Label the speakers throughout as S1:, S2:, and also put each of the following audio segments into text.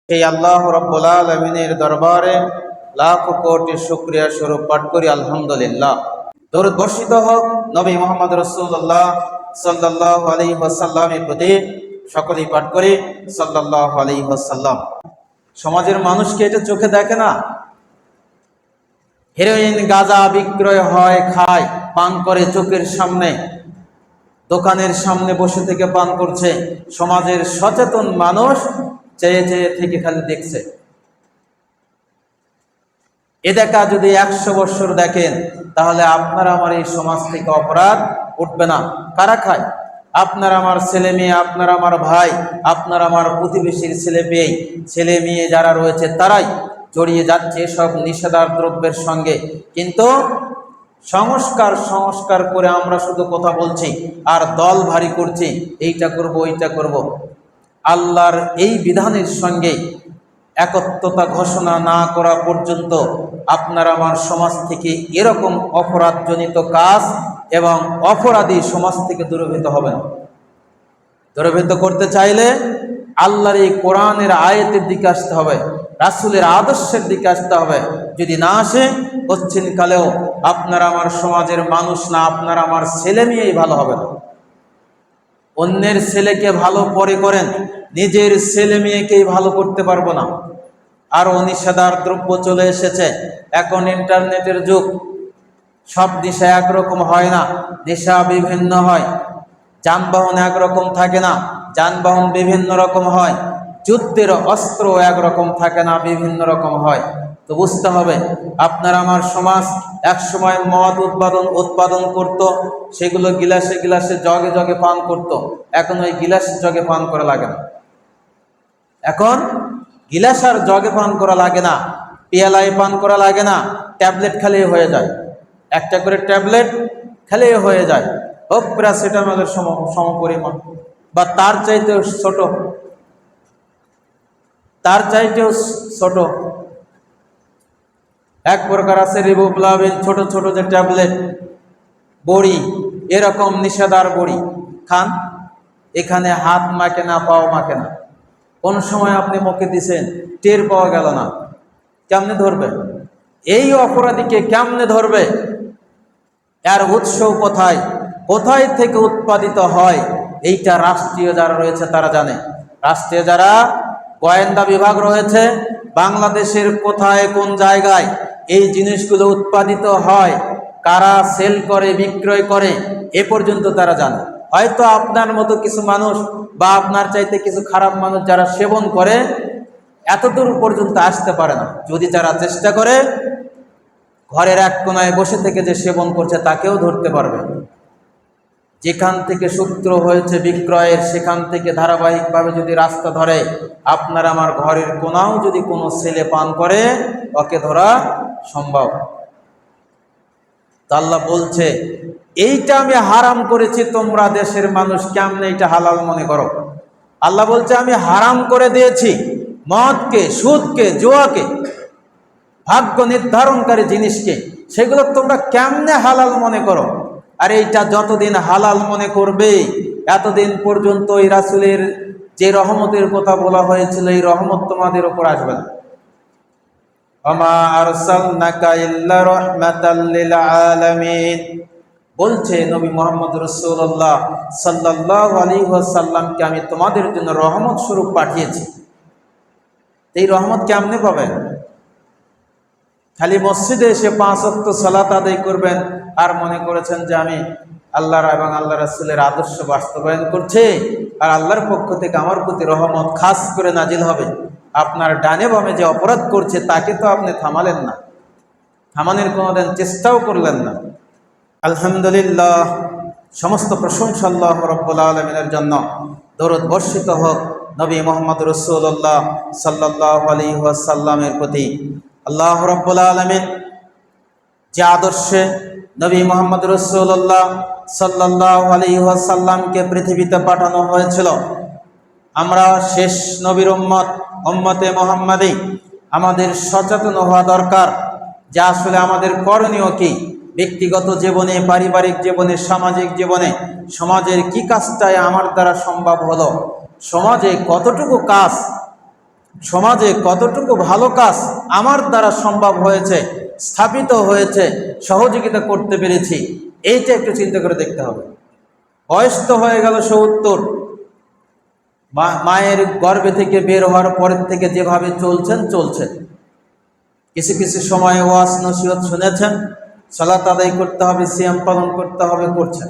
S1: সেই আল্লাহ রাব্বুল আলামিনের দরবারে লাখ কোটি শুকরিয়া স্বরূপ পাঠ করি আলহামদুলিল্লাহ। দরুদ বর্ষিত হোক নবী মুহাম্মদ রাসূলুল্লাহ সাল্লাল্লাহু আলাইহি ওয়াসাল্লামের প্রতি, সকলেই পাঠ করি সাল্লাল্লাহু আলাইহি ওয়াসাল্লাম। সমাজের মানুষকে এটা চোখে দেখে না, হেরোইন গাঁজা বিক্রয় হয়, খায়, পান করে, চোখের সামনে দোকানের সামনে বসে থেকে পান করছে। সমাজের সচেতন মানুষ চেয়ে চেয়ে থেকে খালি দেখছে। এ দেখা যদি 100 বছর দেখেন, তাহলে আপনার আমার এই সমাজ থেকে অপরাধ উঠবে না। কারা খায়? আপনার আমার ছেলে মেয়ে, আপনার আমার ভাই, আপনার আমার প্রতিবেশীর ছেলে মেয়ে যারা রয়েছে তারাই জড়িয়ে যাচ্ছে সব নিষেধার দ্রব্যের সঙ্গে। কিন্তু সংস্কার করে আমরা শুধু কথা বলছি আর দল ভারী করছি, এইটা করব ওইটা করব। আল্লাহর এই বিধানের সঙ্গে একত্রতা ঘোষণা না করা পর্যন্ত আপনার আমার সমাজ থেকে এরকম অপরাধজনিত কাজ এবং অপরাধী সমাজ থেকে দূরীভূত হবে না। দূরীভূত করতে চাইলে আল্লাহর এই কোরআনের আয়াতের দিকে আসতে হবে, রাসূলের আদর্শের দিকে আসতে হবে। যদি না আসে, পশ্চিমকালেও আপনার আমার সমাজের মানুষ না, আপনার আমার ছেলে মেয়েই ভালো হবে না। অন্যের ছেলেকে ভালো পরে করেন, নিজের ছেলে মেয়েকেই ভালো করতে পারবো না। আরও নিষেধার দ্রব্য চলে এসেছে। এখন ইন্টারনেটের যুগ, সব নেশা একরকম হয় না, নেশা বিভিন্ন হয়। যানবাহন একরকম থাকে না, যানবাহন বিভিন্ন রকম হয়। যুদ্ধের অস্ত্র একরকম থাকে না, বিভিন্ন রকম হয়। তো বুঝতে হবে, আপনার আমার সমাজ এক সময় মদ উৎপাদন করত, সেগুলো গিলাসে গিলাসে জগে জগে পান করত। এখন ওই গিলাস জগে পান করা লাগে না। এখন গিলাস আর জগে পান করা লাগে না, পেয়ালায় পান করা লাগে না, ট্যাবলেট খেলে হয়ে যায়। একটা করে ট্যাবলেট খেলে হয়ে যায়, হোক প্যারাসিটামলের সমপরিমাণ বা তার চাইতেও ছোট। এক প্রকার আছে রিবোফ্লাভিন, ছোট ছোট যে ট্যাবলেট, বড়ি, এরকম নিষেধার বড়ি খান। এখানে হাত মাখে না, পাও মাখে না। কোন সময় আপনি মুখে দিছেন, টের পাওয়া গেল না। কেমনে ধরবে এই অপরাধীকে? কেমনে ধরবে? এর উৎস কোথায় থেকে উৎপাদিত হয়, এইটা রাষ্ট্রীয় যারা রয়েছে তারা জানে। রাষ্ট্রীয় যারা গোয়েন্দা বিভাগ রয়েছে, বাংলাদেশের কোথায় কোন জায়গায় এই জিনিসগুলো উৎপাদিত হয়, কারা সেল করে, বিক্রয় করে, এ পর্যন্ত তারা জানে। হয়তো আপনার মতো কিছু মানুষ বা আপনার চাইতে কিছু খারাপ মানুষ যারা সেবন করে, এতদূর পর্যন্ত আসতে পারে না। যদি যারা চেষ্টা করে, ঘরের এক কোনায় বসে থেকে যে সেবন করছে তাকেও ধরতে পারবে। যেখান থেকে সূত্র হয়েছে বিক্রয়ের, সেখান থেকে ধারাবাহিকভাবে যদি রাস্তা ধরে, আপনার আমার ঘরের কোনাও যদি কোনো ছেলে পান করে, ওকে ধরা সম্ভব। তা আল্লাহ বলছে, এইটা আমি হারাম করেছি, তোমরা দেশের মানুষ কেমনে এটা হালাল মনে করো? আল্লাহ বলছে, আমি হারাম করে দিয়েছি মদকে, সুদকে, জুয়াকে, ভাগ্য নির্ধারণকারী জিনিসকে, সেগুলো তোমরা কেমনে হালাল মনে করো? আর এইটা যতদিন হালাল মনে করবে, এতদিন পর্যন্ত এই রাসূলের যে রহমতের কথা বলা হয়েছিল, এই রহমত তোমাদের উপর আসবে না। ওমা আরসালনাকা ইল্লা রাহমাতাল লিল আলামিন, বলছে নবী মুহাম্মদ রাসূলুল্লাহ সাল্লাল্লাহু আলাইহি ওয়াসাল্লামকে আমি তোমাদের জন্য রহমত স্বরূপ পাঠিয়েছি। এই রহমত কেমনে পাবেন? খালি মসজিদে এসে 5 ওয়াক্ত সালাত আদায় করবেন আর মনে করেছেন যে আমি আল্লাহর এবং আল্লাহ রাসূলের আদর্শ বাস্তবায়ন করছি, আর আল্লাহর পক্ষ থেকে আমার প্রতি রহমত খাস করে নাজিল হবে। আপনার ডানে বামে যে অপরাধ করছে তাকে তো আপনি থামালেন না, থামানোর কোনোদিন চেষ্টাও করলেন না। আলহামদুলিল্লাহ, সমস্ত প্রশংসা আল্লাহ রাব্বুল আলামিনের জন্য। দরুদ বর্ষিত হোক নবী মুহাম্মদ রাসূলুল্লাহ সাল্লাল্লাহু আলাইহি ওয়াসাল্লামের প্রতি। আল্লাহ রাব্বুল আলামিন যে আদর্শে নবী মুহাম্মদ রাসূলুল্লাহ সাল্লাল্লাহু আলাইহি ওয়াসাল্লামকে পৃথিবীতে পাঠানো হয়েছিল, আমরা শেষ নবীর উম্মতে মুহাম্মাদি, আমাদের সচেতন হওয়া দরকার যে আসলে আমাদের করণীয় কি, ব্যক্তিগত জীবনে, পারিবারিক জীবনে, সামাজিক জীবনে, সমাজের কি কাজটাই আমার দ্বারা সম্ভব হলো, সমাজে কতটুকু কাজ সমাজে কতটুকু ভালো কাজ আমার দ্বারা সম্ভব হয়েছে, স্থাপিত হয়েছে, সহযোগিতা করতে পেরেছি, এইটা একটু চিন্তা করে দেখতে হবে। বয়স তো হয়ে গেল ৭০, মায়ের গর্ভে থেকে বের হওয়ার পরের থেকে যেভাবে চলছেন। কিছু কিছু সময়ে ওয়াজ নসিহত শুনেছেন, সালাত আদায় করতে হবে, সিয়াম পালন করতে হবে, করছেন।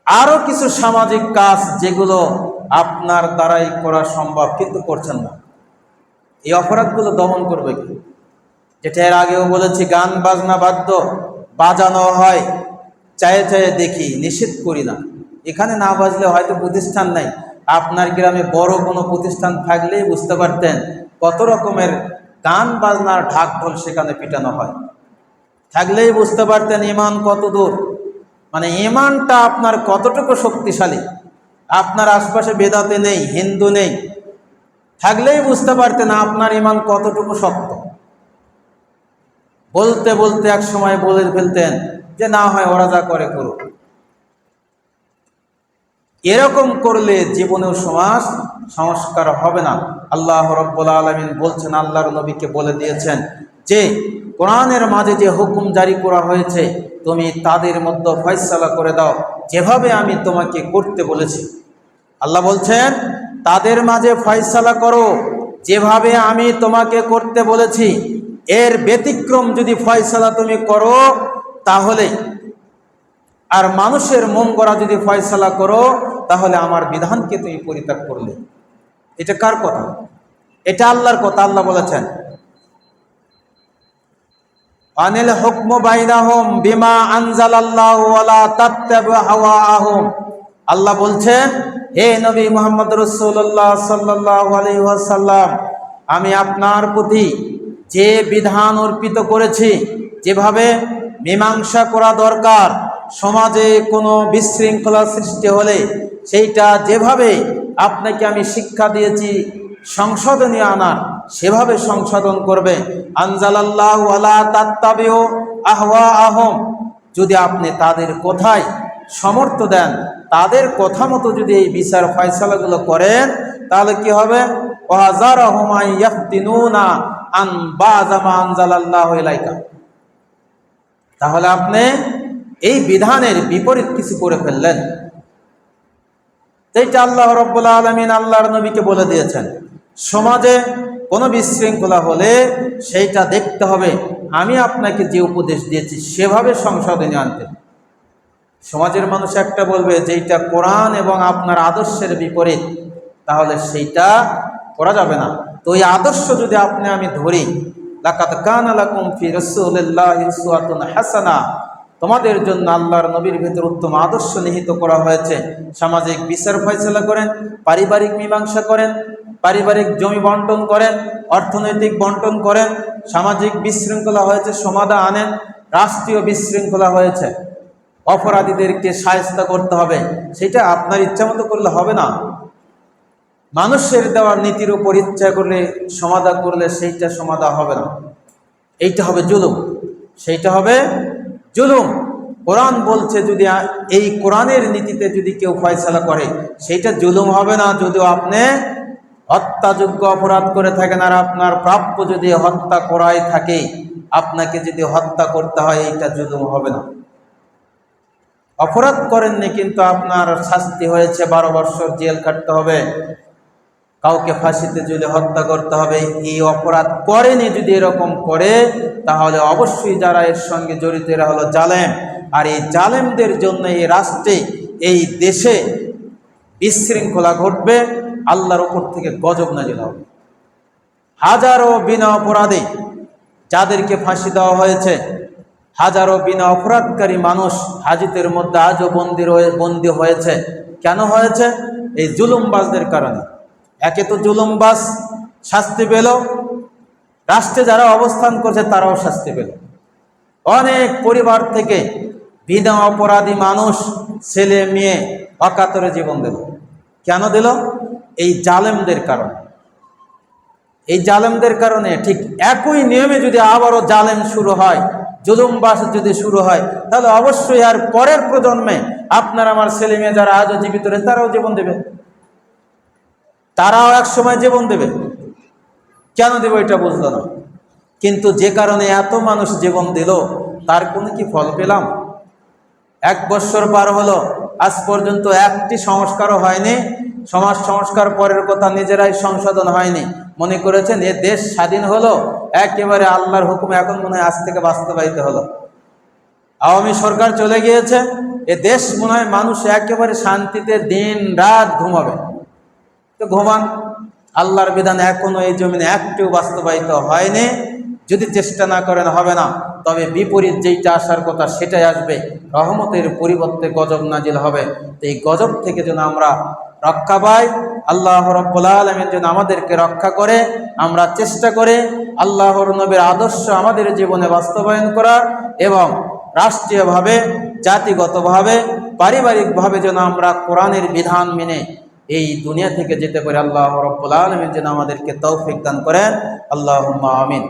S1: আরো কিছু সামাজিক কাজ যেগুলো আপনার দ্বারাই করা সম্ভব কিন্তু করছেন না। এই অপরাধগুলো দমন করবে কি? যেটা এর আগেও বলেছি, গান বাজনা বাদ্য বাজানো হয়, চায়ে চায়ে দেখি, নিষেধ করি না। এখানে না বাজলে হয়তো প্রতিষ্ঠান নাই। আপনার গ্রামে বড় কোনো প্রতিষ্ঠান থাকলেই বুঝতে পারতেন কত রকমের গান বাজনার ঢাক ঢোল সেখানে পিটানো হয়। থাকলেই বুঝতে পারতেন ইমান কত দূর, মানে ইমানটা আপনার কতটুকু শক্তিশালী। আপনার আশপাশে বেদাতে নেই, হিন্দু নেই, থাকলেই বুঝতে পারতেন আপনার ইমান কতটুকু শক্ত। বলতে বলতে এক সময় বলে ফেলতেন যে না হয় ওরা যা করে করুক। এরকম করলে জীবনেও সমাজ সংস্কার হবে না। আল্লাহ রাব্বুল আলামিন বলছেন, আল্লাহর নবীকে বলে দিয়েছেন যে কোরআনের মাঝে যে হুকুম জারি করা হয়েছে তুমি তাদের মধ্যে ফয়সালা করে দাও যেভাবে আমি তোমাকে করতে বলেছি। আল্লাহ বলছেন তাদের মাঝে ফয়সালা করো যেভাবে আমি তোমাকে করতে বলেছি। এর ব্যতিক্রম যদি ফয়সালা তুমি করো তাহলে, আর মানুষের মন গড়া যদি ফয়সালা করো তাহলে আমার বিধানকে তুমি পরিত্যাগ করলে। এটা কার কথা? এটা আল্লাহর কথা। আল্লাহ বলেছেন আনিল হুকমু বাইনাহুম বিমা আনজালাল্লাহু ওয়ালা তাত্তাবি হাওয়াহুম। আল্লাহ বলছেন, হে নবী মুহাম্মদ রাসূলুল্লাহ সাল্লাল্লাহু আলাইহি ওয়াসাল্লাম, আমি আপনার প্রতি যে বিধান অর্পিত করেছি, যেভাবে মীমাংসা করা দরকার, সমাজে কোনো বিশৃঙ্খলা সৃষ্টি হলে সেইটা যেভাবে আপনাকে আমি শিক্ষা দিয়েছি সংশোধনীয় আনার, সেভাবে সংশোধন করবে। আনজালাল্লাহু ওয়ালা তাত্তাবিউ আহওয়াআহুম, যদি আপনি তাদের কথায় সমর্থ দেন, তাদের কথা মতো যদি এই বিচার ফয়সালাগুলো করেন, তাহলে কি হবে? ওয়াজারহুম ইয়াফতিনুনা আন বাযা মা আনজালাল্লাহু ইলাইকা, তাহলে আপনি এই বিধানের বিপরীত কিছু করে ফেললেন। এইটা আল্লাহ রাব্বুল আলামিন আল্লাহর নবীকে বলে দিয়েছেন। সমাজে কোনো বিশৃঙ্খলা হলে সেইটা দেখতে হবে আমি আপনাকে যে উপদেশ দিয়েছি সেভাবে সংশোধনী আনতে। সমাজের মানুষ একটা বলবে যেটা কোরআন এবং আপনার আদর্শের বিপরীত, তাহলে সেইটা করা যাবে না। তো এই আদর্শ যদি আপনি আমি ধরি, লাকাদ কানা লাকুম ফি রাসূলিল্লাহি উসওয়াতুন হাসানাহ, তোমাদের জন্য আল্লাহর নবীর ভিতর উত্তম আদর্শ নিহিত করা হয়েছে। সামাজিক বিচার ফয়সালা করেন, পারিবারিক মীমাংসা করেন, পারিবারিক জমি বন্টন করেন, অর্থনৈতিক বন্টন করেন, সামাজিক বিশৃঙ্খলা হয়েছে সমাধান আনেন, রাষ্ট্রীয় বিশৃঙ্খলা হয়েছে অপরাধীদেরকে শায়েস্তা করতে হবে। সেটা আপনার ইচ্ছা মতো করলে হবে না। মানুষের দেওয়ার নীতির উপর ইচ্ছা করলে সমাধান করলে সেইটা সমাধান হবে না। এইটা হবে জুলুম, সেইটা হবে জুলুম। কোরআন বলছে যদি এই কোরআনের নীতিতে যদি কেউ ফয়সালা করে সেইটা জুলুম হবে না। যদিও আপনি হত্যাযোগ্য অপরাধ করে থাকেন আর আপনার প্রাপ্য যদি হত্যা করাই থাকে, আপনাকে যদি হত্যা করতে হয়, এইটা জুলুম হবে না। অপরাধ করেননি কিন্তু আপনার শাস্তি হয়েছে 12 বছর জেল কাটতে হবে, কাউকে ফাঁসিতে ঝুলিয়ে হত্যা করতে হবে। এই অপরাধ করেনি যদি এরকম করে, তাহলে অবশ্যই যারা এর সঙ্গে জড়িত এরা হলো জালেম। আর এই জালেমদের জন্য এই রাষ্ট্রে, এই দেশে বিশৃঙ্খলা ঘটবে, আল্লাহর উপর থেকে গজব নাজিল হবে। হাজারো বিনা অপরাধী যাদেরকে ফাঁসি দেওয়া হয়েছে, হাজারো বিনা অপরাধকারী মানুষ হাজতের মধ্যে আজও বন্দী হয়েছে। কেন হয়েছে? এই জুলুমবাজদের কারণে। একে তো জুলুমবাজ শাস্তি পেল, রাষ্ট্রে যারা অবস্থান করছে তারাও শাস্তি পেল। অনেক পরিবার থেকে বিনা অপরাধী মানুষ, ছেলে মেয়ে অকাতরে জীবন দিল। কেন দিল? এই জালেমদের কারণে। এই জালেমদের কারণে ঠিক একই নিয়মে যদি আবারও জালেম শুরু হয়, জুলুমবাস যদি শুরু হয়, তাহলে অবশ্যই আর পরের প্রজন্মে আপনার আমার ছেলে মেয়ে যারা আজও জীবিত রয়েছে তারাও জীবন দেবে, তারাও এক সময় জীবন দেবে। কেন দেব এটা বুঝলো না। কিন্তু যে কারণে এত মানুষ জীবন দিল, তার কোনো কি ফল পেলাম? 1 বৎসর পার হলো, আজ পর্যন্ত একটি সংস্কারও হয়নি। সমাজ সংস্কার পরের কথা, নিজেরাই সংশোধন হয়নি। মনে করেছেন এ দেশ স্বাধীন হলো, একেবারে আল্লাহর হুকুম এখন মনে হয় আজ থেকে বাস্তবায়িত হলো। আওয়ামী সরকার চলে গিয়েছে, এ দেশ মনে হয় মানুষ একেবারে শান্তিতে দিন রাত ঘুমাবে। তো ঘুমান, আল্লাহর বিধান এখনো এই জমিনে একটিও বাস্তবায়িত হয়নি। যদি চেষ্টা না করেন হবে না। তবে বিপরীত যেইটা আসার কথা সেটাই আসবে। রহমতের পরিবর্তে গজব নাজিল হবে। তো এই গজব থেকে যেন আমরা রক্ষা পাই, আল্লাহ রাব্বুল আলামিন যেন আমাদেরকে রক্ষা করে, আমরা চেষ্টা করে আল্লাহর নবীর আদর্শ আমাদের জীবনে বাস্তবায়ন করার, এবং রাষ্ট্রীয়ভাবে, জাতিগতভাবে, পারিবারিকভাবে যেন আমরা কোরআনের বিধান মেনে এই দুনিয়া থেকে যেতে পারি। আল্লাহ রাব্বুল আলামিন যেন আমাদেরকে তৌফিক দান করেন। আল্লাহুম্মা আমিন।